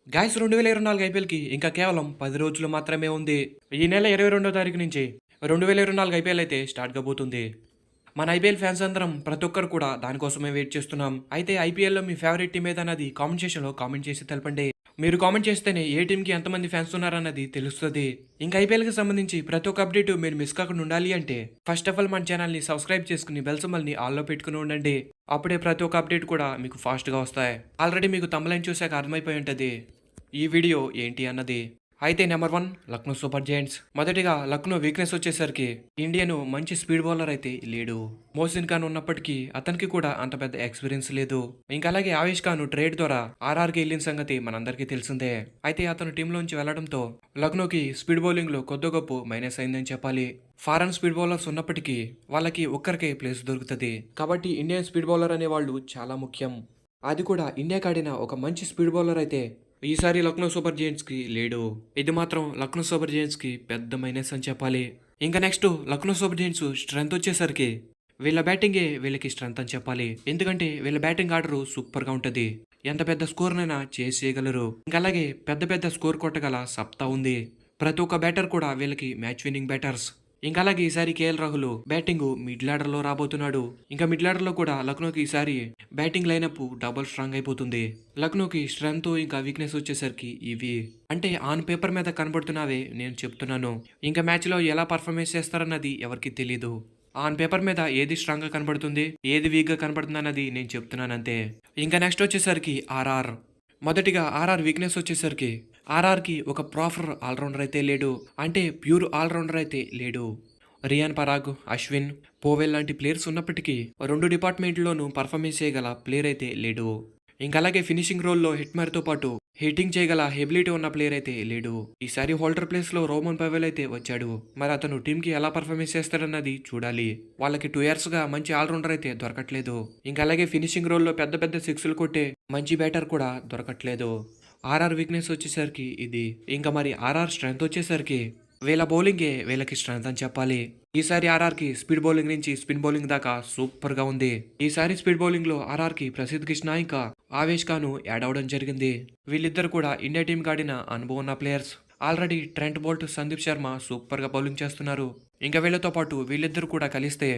Guys 2024 ఐపీఎల్‌కి ఇంకా కేవలం 10 రోజులు మాత్రమే ఉంది. ఈ నెల 22వ తారీఖు నుంచి 2024 ఐపీఎల్ అయితే స్టార్ట్ కాబోతుంది. మన ఐపీఎల్ ఫ్యాన్స్ అందరం ప్రతి ఒక్కరు కూడా దానికోసమే వెయిట్ చేస్తున్నాం. అయితే ఐపీఎల్‌లో మీ ఫేవరెట్ టీమ్ ఏదన్నది కామెంట్ సెక్షన్‌లో కామెంట్ చేసి తెలపండి. మీరు కామెంట్ చేస్తేనే ఏ టీంకి ఎంతమంది ఫ్యాన్స్ ఉన్నారన్నది తెలుస్తుంది. ఇంకా ఐపీఎల్‌కి సంబంధించి ప్రతి ఒక్క అప్డేట్ మీరు మిస్ కాకుండా ఉండాలి అంటే ఫస్ట్ ఆఫ్ ఆల్ మన ఛానల్‌ని సబ్స్క్రైబ్ చేసుకుని బెల్ సింబల్‌ని ఆల్‌లో పెట్టుకుని ఉండండి. అప్పుడే ప్రతి ఒక్క అప్డేట్ కూడా మీకు ఫాస్ట్‌గా వస్తాయి. ఆల్రెడీ మీకు థంబ్‌నెయిల్ చూసాక అర్థమైపోయి ఉంటది ఈ వీడియో ఏంటి అన్నది. అయితే నెంబర్ 1 లక్నో సూపర్ జైంట్స్. మొదటిగా లక్నో వీక్నెస్ వచ్చేసరికి ఇండియన్ మంచి స్పీడ్ బౌలర్ అయితే లేడు. మోసిన్ ఖాన్ ఉన్నప్పటికీ అతనికి కూడా అంత పెద్ద ఎక్స్పీరియన్స్ లేదు. ఇంకా అలాగే ఆవేష్ ఖాన్ ట్రేడ్ ద్వారా ఆర్ఆర్కి వెళ్ళిన సంగతి మనందరికీ తెలిసిందే. అయితే అతను టీంలోంచి వెళ్లడంతో లక్నోకి స్పీడ్ బౌలింగ్ లో కొద్ది గొప్ప మైనస్ అయిందని చెప్పాలి. ఫారెన్ స్పీడ్ బౌలర్స్ ఉన్నప్పటికీ వాళ్ళకి ఒక్కరికే ప్లేస్ దొరుకుతుంది. కాబట్టి ఇండియన్ స్పీడ్ బౌలర్ అనే వాళ్ళు చాలా ముఖ్యం. అది కూడా ఇండియాకి ఆడిన ఒక మంచి స్పీడ్ బౌలర్ అయితే ఈసారి లక్నో సూపర్ జైంట్స్కి లేడు. ఇది మాత్రం లక్నో సూపర్ జైంట్స్కి పెద్ద మైనస్ అని చెప్పాలి. ఇంకా next Lucknow super Giants strength వచ్చేసరికి వీళ్ళ బ్యాటింగే వీళ్ళకి స్ట్రెంత్ అని చెప్పాలి. ఎందుకంటే వీళ్ళ బ్యాటింగ్ ఆర్డర్ సూపర్గా ఉంటుంది. ఎంత పెద్ద స్కోర్నైనా చేయగలరు. ఇంకా అలాగే పెద్ద పెద్ద స్కోర్ కొట్టగల సత్తా ఉంది. ప్రతి ఒక్క బ్యాటర్ కూడా వీళ్ళకి మ్యాచ్ విన్నింగ్ బ్యాటర్స్. ఇంకా అలాగే ఈసారి KL Rahul batting mid ladder లో రాబోతున్నాడు. ఇంకా మిడ్ లాడర్ లో కూడా లక్నోకి ఈసారి బ్యాటింగ్ లైనప్ డబుల్ స్ట్రాంగ్ అయిపోతుంది. లక్నోకి స్ట్రెంత్ ఇంకా వీక్నెస్ వచ్చేసరికి ఇవి అంటే ఆన్ పేపర్ మీద కనబడుతున్నావే నేను చెప్తున్నాను. ఇంకా మ్యాచ్ లో ఎలా పర్ఫార్మెన్స్ చేస్తారన్నది ఎవరికి తెలియదు. ఆన్ పేపర్ మీద ఏది స్ట్రాంగ్ గా కనబడుతుంది, ఏది వీక్ గా కనబడుతుంది అన్నది నేను చెప్తున్నాను అంతే. ఇంకా నెక్స్ట్ వచ్చేసరికి ఆర్ఆర్. మొదటిగా ఆర్ఆర్ వీక్నెస్ వచ్చేసరికి ఆర్ఆర్కి ఒక ప్రాపర్ ఆల్రౌండర్ అయితే లేడు. అంటే ప్యూర్ ఆల్రౌండర్ అయితే లేడు. రియాన్ పరాగ్, అశ్విన్, పోవెల్ లాంటి ప్లేయర్స్ ఉన్నప్పటికీ 2 డిపార్ట్మెంట్లోనూ పర్ఫార్మెన్స్ చేయగల ప్లేయర్ అయితే లేడు. ఇంకా అలాగే ఫినిషింగ్ రోల్లో హిట్మర్తో పాటు హిట్టింగ్ చేయగల ఎబిలిటీ ఉన్న ప్లేయర్ అయితే లేడు. ఈసారి హోల్డర్ ప్లేస్ లో రోమన్ పవెల్ అయితే వచ్చాడు. మరి అతను టీమ్ కి ఎలా పర్ఫార్మెన్స్ చేస్తాడన్నది చూడాలి. వాళ్ళకి 2 years గా మంచి ఆల్రౌండర్ అయితే దొరకట్లేదు. ఇంకా అలాగే ఫినిషింగ్ రోల్లో పెద్ద పెద్ద సిక్స్లు కొట్టే మంచి బ్యాటర్ కూడా దొరకట్లేదు. ఆర్ఆర్ వీక్నెస్ వచ్చేసరికి ఇది. ఇంకా మరి ఆర్ఆర్ స్ట్రెంత్ వచ్చేసరికి వీళ్ళ బౌలింగే వీళ్ళకి స్ట్రెంత్ అని చెప్పాలి. ఈసారి ఆర్ఆర్కి స్పీడ్ బౌలింగ్ నుంచి స్పిన్ బౌలింగ్ దాకా సూపర్ గా ఉంది. ఈసారి స్పీడ్ బౌలింగ్ లో ఆర్ఆర్కి ప్రసిద్ధ్ కృష్ణ ఇంకా ఆవేష్ ఖాన్ యాడ్ అవడం జరిగింది. వీళ్ళిద్దరు కూడా ఇండియా టీం ఆడిన అనుభవం ఉన్న players. Already Trent Boult, Sandeep Sharma super గా బౌలింగ్ చేస్తున్నారు. ఇంకా వీళ్ళతో పాటు వీళ్ళిద్దరు కూడా కలిస్తే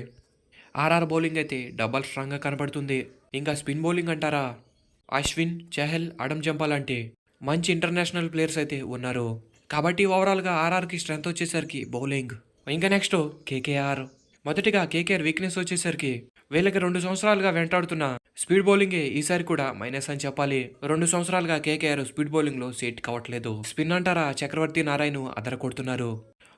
ఆర్ఆర్ బౌలింగ్ అయితే డబల్ స్ట్రాంగ్ గా కనబడుతుంది. ఇంకా స్పిన్ బౌలింగ్ అంటారా, అశ్విన్, చహల్, అడమ్ జంపా లాంటి మంచి ఇంటర్నేషనల్ ప్లేయర్స్ అయితే ఉన్నారు. కాబట్టి ఓవరాల్గా ఆర్ఆర్కి స్ట్రెంత్ వచ్చేసరికి బౌలింగ్. ఇంకా నెక్స్ట్ కేకేఆర్. మొదటిగా కేకేఆర్ వీక్నెస్ వచ్చేసరికి వీళ్ళకి 2 సంవత్సరాలుగా వెంటాడుతున్న స్పీడ్ బౌలింగే ఈసారి కూడా మైనస్ అని చెప్పాలి. 2 సంవత్సరాలుగా కేకేఆర్ స్పీడ్ బౌలింగ్ లో సెట్ కావట్లేదు. స్పిన్ అంటారా, చక్రవర్తి నారాయణ అదర కొడుతున్నారు.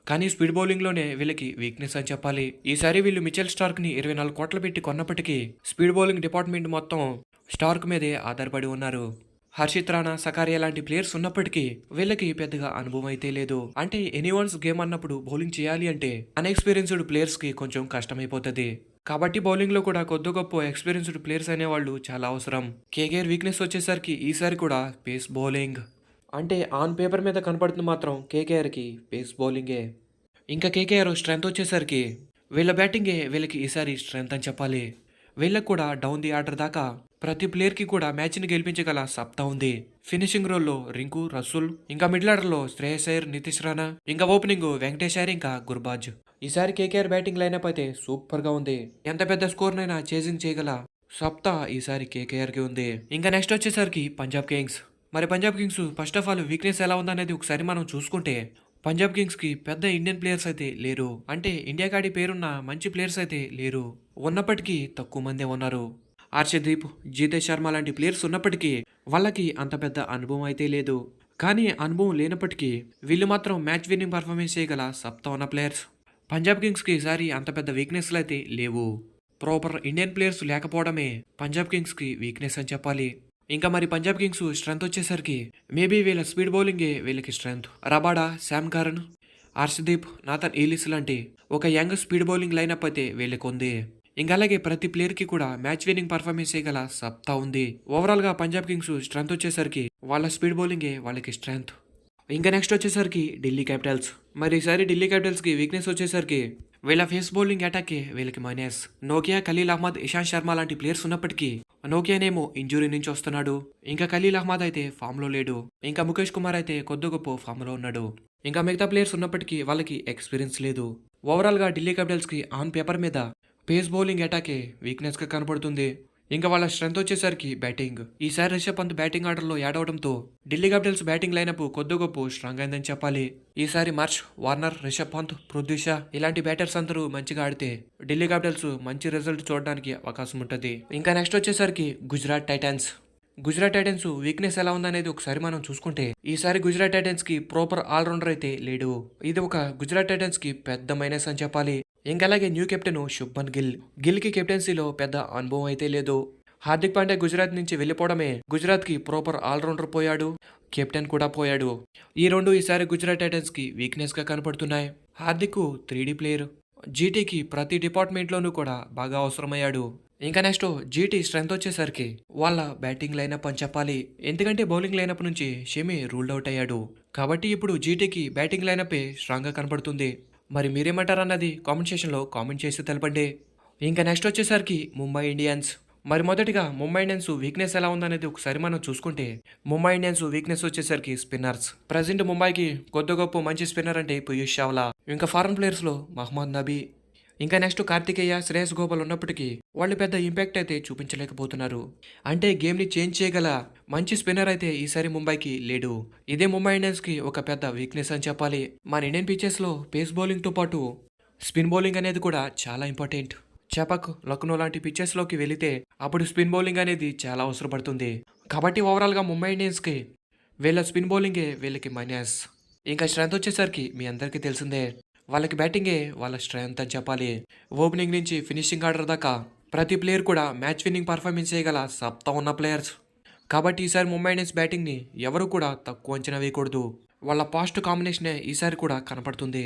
కానీ స్పీడ్ బౌలింగ్ లోనే వీళ్ళకి వీక్నెస్ అని చెప్పాలి. ఈసారి వీళ్ళు మిచెల్ స్టార్క్ ని 24 కోట్లు పెట్టి కొన్నప్పటికీ స్పీడ్ బౌలింగ్ డిపార్ట్మెంట్ మొత్తం స్టార్క్ మీదే ఆధారపడి ఉన్నారు. హర్షిత్ రాణా, సకారియా లాంటి ప్లేయర్స్ ఉన్నప్పటికీ వీళ్ళకి పెద్దగా అనుభవం అయితే లేదు. అంటే ఎనీవన్స్ గేమ్ అన్నప్పుడు బౌలింగ్ చేయాలి అంటే అన్ఎక్స్పీరియన్స్డ్ ప్లేయర్స్ కి కొంచెం కష్టమైపోతుంది. కాబట్టి బౌలింగ్ లో కూడా కొద్ది గొప్ప ఎక్స్పీరియన్స్డ్ ప్లేయర్స్ అనేవాళ్ళు చాలా అవసరం. కేకేఆర్ వీక్నెస్ వచ్చేసరికి ఈసారి కూడా పేస్ బౌలింగ్. అంటే ఆన్ పేపర్ మీద కనపడుతుంది మాత్రం కేకేఆర్కి పేస్ బౌలింగే. ఇంకా కేకేఆర్ స్ట్రెంత్ వచ్చేసరికి వీళ్ళ బ్యాటింగే వీళ్ళకి ఈసారి స్ట్రెంత్ అని చెప్పాలి. వీళ్ళకి కూడా డౌన్ ది ఆర్డర్ దాకా ప్రతి ప్లేయర్కి కూడా మ్యాచ్ని గెలిపించగల సత్తా ఉంది. ఫినిషింగ్ రోల్లో రింకు, రసూల్, ఇంకా మిడిల్ ఆర్డర్లో శ్రేయస్ అయ్యర్, నితీష్ రాణా, ఇంకా ఓపెనింగ్ వెంకటేష్ అయ్యర్, ఇంకా గుర్బాజ్. ఈసారి కేకేఆర్ బ్యాటింగ్ లైనప్ అయితే సూపర్గా ఉంది. ఎంత పెద్ద స్కోర్నైనా చేజింగ్ చేయగల సత్తా ఈసారి కేకేఆర్కి ఉంది. ఇంకా నెక్స్ట్ వచ్చేసరికి పంజాబ్ కింగ్స్. మరి Punjab Kings first of all weakness ఎలా ఉందనేది ఒకసారి మనం చూసుకుంటే పంజాబ్ కింగ్స్కి పెద్ద ఇండియన్ ప్లేయర్స్ అయితే లేరు. అంటే ఇండియాకి ఆడి పేరున్న మంచి ప్లేయర్స్ అయితే లేరు. ఉన్నప్పటికీ తక్కువ మందే ఉన్నారు. హర్షదీప్, జితేష్ శర్మ లాంటి ప్లేయర్స్ ఉన్నప్పటికీ వాళ్ళకి అంత పెద్ద అనుభవం అయితే లేదు. కానీ అనుభవం లేనప్పటికీ వీళ్ళు మాత్రం మ్యాచ్ విన్నింగ్ పర్ఫార్మెన్స్ చేయగల సత్తా ఉన్న ప్లేయర్స్. పంజాబ్ కింగ్స్కి ఈసారి అంత పెద్ద వీక్నెస్లు అయితే లేవు. ప్రాపర్ ఇండియన్ ప్లేయర్స్ లేకపోవడమే పంజాబ్ కింగ్స్కి వీక్నెస్ అని చెప్పాలి. ఇంకా మరి పంజాబ్ కింగ్స్ స్ట్రెంత్ వచ్చేసరికి మేబీ వీళ్ళ స్పీడ్ బౌలింగే వీళ్ళకి strength. Rabada, Sam Curran, Harshdeep, Nathan Ellis లాంటి ఒక యంగ్ స్పీడ్ బౌలింగ్ లైనప్ అయితే వీళ్ళకి ఉంది. ఇంకా అలాగే ప్రతి ప్లేయర్కి కూడా మ్యాచ్ విన్నింగ్ పర్ఫార్మెన్స్ చేయగల సత్తా ఉంది. ఓవరాల్గా పంజాబ్ కింగ్స్ స్ట్రెంత్ వచ్చేసరికి వాళ్ళ స్పీడ్ బౌలింగే వాళ్ళకి స్ట్రెంత్. ఇంకా నెక్స్ట్ వచ్చేసరికి ఢిల్లీ క్యాపిటల్స్. మరి ఈసారి ఢిల్లీ క్యాపిటల్స్కి వీక్నెస్ వచ్చేసరికి వీళ్ళ ఫేస్ బౌలింగ్ అటాకే వీళ్ళకి మైనస్. నోకియా, ఖలీల్ అహ్మద్, ఇషాంత్ శర్మ లాంటి ప్లేయర్స్ ఉన్నప్పటికీ నోకియానేమో ఇంజురీ నుంచి వస్తున్నాడు. ఇంకా ఖలీల్ అహ్మద్ అయితే ఫామ్ లో లేడు. ఇంకా ముఖేష్ కుమార్ అయితే కొద్ది గొప్ప ఫామ్ లో ఉన్నాడు. ఇంకా మిగతా ప్లేయర్స్ ఉన్నప్పటికీ వాళ్ళకి ఎక్స్పీరియన్స్ లేదు. ఓవరాల్ గా ఢిల్లీ క్యాపిటల్స్ కి ఆన్ పేపర్ మీద పేస్ బౌలింగ్ అటాకే వీక్నెస్ గా కనపడుతుంది. ఇంకా వాళ్ళ స్ట్రెంత్ వచ్చేసరికి బ్యాటింగ్. ఈసారి రిషబ్ పంత్ బ్యాటింగ్ ఆర్డర్లో యాడ్ అవడంతో ఢిల్లీ క్యాపిటల్స్ బ్యాటింగ్ లైనప్ కొద్ది గొప్ప స్ట్రాంగ్ అయిందని చెప్పాలి. ఈసారి మార్ష్, వార్నర్, రిషబ్ పంత్, పృథ్వీ షా ఇలాంటి బ్యాటర్స్ అందరూ మంచిగా ఆడితే ఢిల్లీ క్యాపిటల్స్ మంచి రిజల్ట్ చూడడానికి అవకాశం ఉంటుంది. ఇంకా నెక్స్ట్ వచ్చేసరికి Gujarat Titans. Gujarat Titans weakness ఎలా ఉందనేది ఒకసారి మనం చూసుకుంటే ఈసారి గుజరాత్ టైటన్స్ కి ప్రాపర్ ఆల్రౌండర్ అయితే లేడు. ఇది ఒక గుజరాత్ టైటన్స్ కి పెద్ద మైనస్ అని చెప్పాలి. ఇంకా అలాగే న్యూ కెప్టెన్ శుభ్మన్ గిల్ కి కెప్టెన్సీలో పెద్ద అనుభవం అయితే లేదు. హార్దిక్ పాండ్యా గుజరాత్ నుంచి వెళ్లిపోవడమే గుజరాత్ కి ప్రాపర్ ఆల్రౌండర్ పోయాడు, కెప్టెన్ కూడా పోయాడు. ఈ రెండు ఈసారి గుజరాత్ టైటన్స్ కి వీక్నెస్ గా కనపడుతున్నాయి. హార్దిక్ 3D ప్లేయర్, జీటీకి ప్రతి డిపార్ట్మెంట్ లోనూ కూడా బాగా అవసరమయ్యాడు. ఇంకా నెక్స్ట్ జీటీ స్ట్రెంత్ వచ్చేసరికి వాళ్ళ బ్యాటింగ్ లైనప్ అని చెప్పాలి. ఎందుకంటే బౌలింగ్ లైనప్ నుంచి షమి రూల్డ్ అవుట్ అయ్యాడు. కాబట్టి ఇప్పుడు జీటీకి బ్యాటింగ్ లైనప్ స్ట్రాంగ్ గా కనపడుతుంది. మరి మీరేమంటారు అన్నది కామెంట్ సెక్షన్లో కామెంట్ చేసి తెలపండి. ఇంకా నెక్స్ట్ వచ్చేసరికి ముంబై ఇండియన్స్. మరి మొదటిగా ముంబై ఇండియన్స్ వీక్నెస్ ఎలా ఉందనేది ఒకసారి మనం చూసుకుంటే ముంబై ఇండియన్స్ వీక్నెస్ వచ్చేసరికి స్పిన్నర్స్. ప్రజెంట్ ముంబైకి కొద్ది గొప్ప మంచి స్పిన్నర్ అంటే పీయూష్ చావ్లా. ఇంకా ఫారెన్ ప్లేయర్స్లో మహమ్మద్ నబీ, ఇంకా నెక్స్ట్ కార్తికేయ, శ్రేయస్ గోపాల్ ఉన్నప్పటికీ వాళ్ళు పెద్ద ఇంపాక్ట్ అయితే చూపించలేకపోతున్నారు. అంటే గేమ్ని చేంజ్ చేయగల మంచి స్పిన్నర్ అయితే ఈసారి ముంబైకి లేడు. ఇదే ముంబై ఇండియన్స్కి ఒక పెద్ద వీక్నెస్ అని చెప్పాలి. మన ఇండియన్ పిచెస్లో పేస్ బౌలింగ్తో పాటు స్పిన్ బౌలింగ్ అనేది కూడా చాలా ఇంపార్టెంట్. చపక్, లక్నో లాంటి పిచెస్లోకి వెళితే అప్పుడు స్పిన్ బౌలింగ్ అనేది చాలా అవసరపడుతుంది. కాబట్టి ఓవరాల్గా ముంబై ఇండియన్స్కి వీళ్ళ స్పిన్ బౌలింగే వీళ్ళకి మైనస్. ఇంకా స్ట్రెంత్ వచ్చేసరికి మీ అందరికీ తెలిసిందే, వాళ్ళకి బ్యాటింగే వాళ్ళ స్ట్రెంత్ అని చెప్పాలి. ఓపెనింగ్ నుంచి ఫినిషింగ్ ఆర్డర్ దాకా ప్రతి ప్లేయర్ కూడా మ్యాచ్ విన్నింగ్ పర్ఫార్మెన్స్ చేయగల సత్తా ఉన్న ప్లేయర్స్. కాబట్టి ఈసారి ముంబై ఇండియన్స్ బ్యాటింగ్ని ఎవరు కూడా తక్కువ అంచనా వేయకూడదు. వాళ్ళ పాస్ట్ కాంబినేషనే ఈసారి కూడా కనపడుతుంది.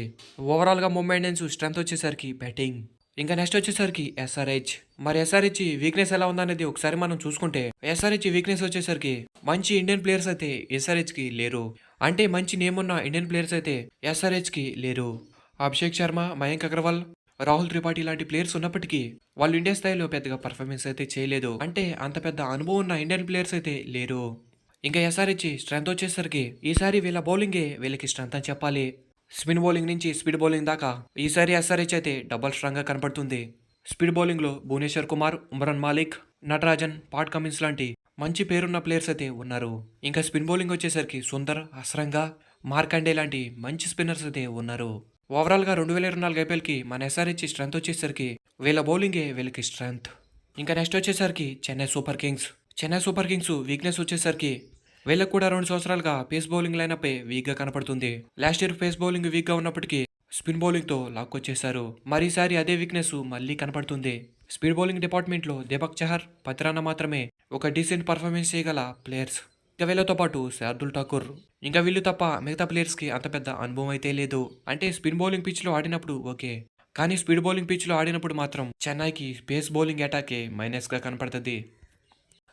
ఓవరాల్గా ముంబై ఇండియన్స్ స్ట్రెంత్ వచ్చేసరికి బ్యాటింగ్. ఇంకా నెక్స్ట్ వచ్చేసరికి ఎస్ఆర్హెచ్. మరి ఎస్ఆర్హెచ్ వీక్నెస్ ఎలా ఉందనేది ఒకసారి మనం చూసుకుంటే ఎస్ఆర్హెచ్ వీక్నెస్ వచ్చేసరికి మంచి ఇండియన్ ప్లేయర్స్ అయితే ఎస్ఆర్హెచ్కి లేరు. అంటే మంచి నేమ్ ఉన్న ఇండియన్ ప్లేయర్స్ అయితే ఎస్ఆర్హెచ్కి లేరు. అభిషేక్ శర్మ, మయాంక్ అగర్వాల్, రాహుల్ త్రిపాఠి లాంటి ప్లేయర్స్ ఉన్నప్పటికీ వాళ్ళు ఇండియా స్థాయిలో పెద్దగా పర్ఫార్మెన్స్ అయితే చేయలేదు. అంటే అంత పెద్ద అనుభవం ఉన్న ఇండియన్ ప్లేయర్స్ అయితే లేరు. ఇంకా ఎస్ఆర్హెచ్ స్ట్రెంత్ వచ్చేసరికి ఈసారి వీళ్ళ బౌలింగే వీళ్ళకి స్ట్రెంత్ అని చెప్పాలి. స్పిన్ బౌలింగ్ నుంచి స్పీడ్ బౌలింగ్ దాకా ఈసారి ఎస్ఆర్హెచ్ అయితే డబల్ స్ట్రాంగ్ గా కనపడుతుంది. స్పీడ్ బౌలింగ్ లో భువనేశ్వర్ కుమార్, ఉమ్రాన్ మాలిక్, నటరాజన్, పాట్ కమిన్స్ లాంటి మంచి పేరున్న ప్లేయర్స్ అయితే ఉన్నారు. ఇంకా స్పిన్ బౌలింగ్ వచ్చేసరికి సుందర్, అస్రంగా, మార్కండే లాంటి మంచి స్పిన్నర్స్ అయితే ఉన్నారు. ఓవరాల్గా 2024 ఐపీఎల్కి మన ఎస్ఆర్హెచ్ స్ట్రెంత్ వచ్చేసరికి వీళ్ళ బౌలింగే వీళ్ళకి స్ట్రెంత్. ఇంకా నెక్స్ట్ వచ్చేసరికి చెన్నై సూపర్ కింగ్స్ వీక్నెస్ వచ్చేసరికి వీళ్ళకు కూడా 2 సంవత్సరాలుగా పేస్ బౌలింగ్ లైనప్ వీక్గా కనపడుతుంది. లాస్ట్ ఇయర్ పేస్ బౌలింగ్ వీక్గా ఉన్నప్పటికీ స్పిన్ బౌలింగ్తో లాక్కొచ్చేశారు. మరి ఈసారి అదే వీక్నెస్ మళ్ళీ కనపడుతుంది. స్పీడ్ బౌలింగ్ డిపార్ట్మెంట్లో దీపక్ చహర్, పతిరానా మాత్రమే ఒక డీసెంట్ పర్ఫార్మెన్స్ చేయగల ప్లేయర్స్. ఇంకా వీళ్ళతో పాటు శార్దుల్ ఠాకూర్. ఇంకా వీళ్ళు తప్ప మిగతా ప్లేయర్స్కి అంత పెద్ద అనుభవం అయితే లేదు. అంటే స్పిన్ బౌలింగ్ పిచ్లో ఆడినప్పుడు ఓకే, కానీ స్పీడ్ బౌలింగ్ పిచ్లో ఆడినప్పుడు మాత్రం చెన్నైకి పేస్ బౌలింగ్ అటాకే మైనస్గా కనపడుతుంది.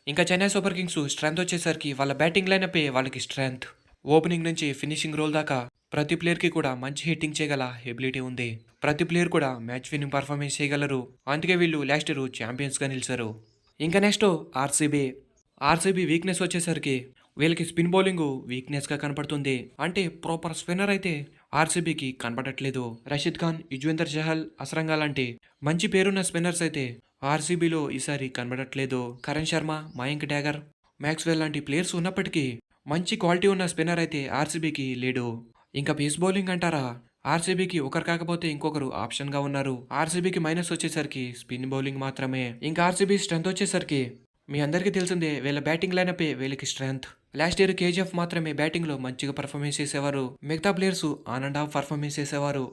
ఇంకా చెన్నై సూపర్ కింగ్స్ స్ట్రెంత్ వచ్చేసరికి వాళ్ళ బ్యాటింగ్ లైనప్ వాళ్ళకి స్ట్రెంత్. ఓపెనింగ్ నుంచి ఫినిషింగ్ రోల్ దాకా ప్రతి ప్లేయర్కి కూడా మంచి హిట్టింగ్ చేయగల ఎబిలిటీ ఉంది. ప్రతి ప్లేయర్ కూడా మ్యాచ్ విన్నింగ్ పర్ఫార్మెన్స్ చేయగలరు. అందుకే వీళ్ళు లాస్ట్ ఇయర్ ఛాంపియన్స్గా నిలిచారు. ఇంకా నెక్స్ట్ ఆర్సీబీ వీక్నెస్ వచ్చేసరికి వీళ్ళకి స్పిన్ బౌలింగ్ వీక్నెస్గా కనపడుతుంది. అంటే ప్రాపర్ స్పిన్నర్ అయితే ఆర్సీబీకి కనపడట్లేదు. రషీద్ ఖాన్, యుజ్వేందర్ చహల్, అస్రంగా లాంటి మంచి పేరున్న స్పిన్నర్స్ అయితే ఆర్సీబీలో ఈసారి కనబడట్లేదు. కరణ్ శర్మ, మయాంక్ డాగర్, మ్యాక్స్వెల్ లాంటి ప్లేయర్స్ ఉన్నప్పటికీ మంచి క్వాలిటీ ఉన్న స్పిన్నర్ అయితే ఆర్సీబీకి లేడు. ఇంకా పేస్ బౌలింగ్ అంటారా, ఆర్సీబీకి ఒకరు కాకపోతే ఇంకొకరు ఆప్షన్గా ఉన్నారు. ఆర్సీబీకి మైనస్ వచ్చేసరికి స్పిన్ బౌలింగ్ మాత్రమే. ఇంకా ఆర్సీబీ స్ట్రెంత్ వచ్చేసరికి మీ అందరికీ తెలిసిందే, వీళ్ళ బ్యాటింగ్ లైనపే వీళ్ళకి స్ట్రెంత్. లాస్ట్ ఇయర్ కేజీఎఫ్ మాత్రమే బ్యాటింగ్లో మంచిగా పర్ఫార్మెన్స్ చేసేవారు. మిగతా players on and of performance చేసేవారు.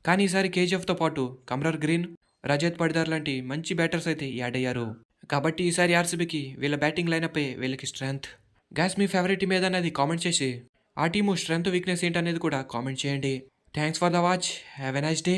కానీ ఈసారి కేజీఎఫ్తో పాటు కమ్రార్ గ్రీన్, రజత్ పడిదార్ లాంటి మంచి బ్యాటర్స్ అయితే యాడ్ అయ్యారు. కాబట్టి ఈసారి ఆర్సీబీకి వీళ్ళ బ్యాటింగ్ లైనపే వీళ్ళకి స్ట్రెంత్. గ్యాస్ మీ ఫేవరెట్ టీమ్ ఏదన్నది కామెంట్ చేసి ఆ టీము స్ట్రెంత్ వీక్నెస్ ఏంటనేది కూడా కామెంట్ చేయండి. Thanks for the watch. Have a nice day.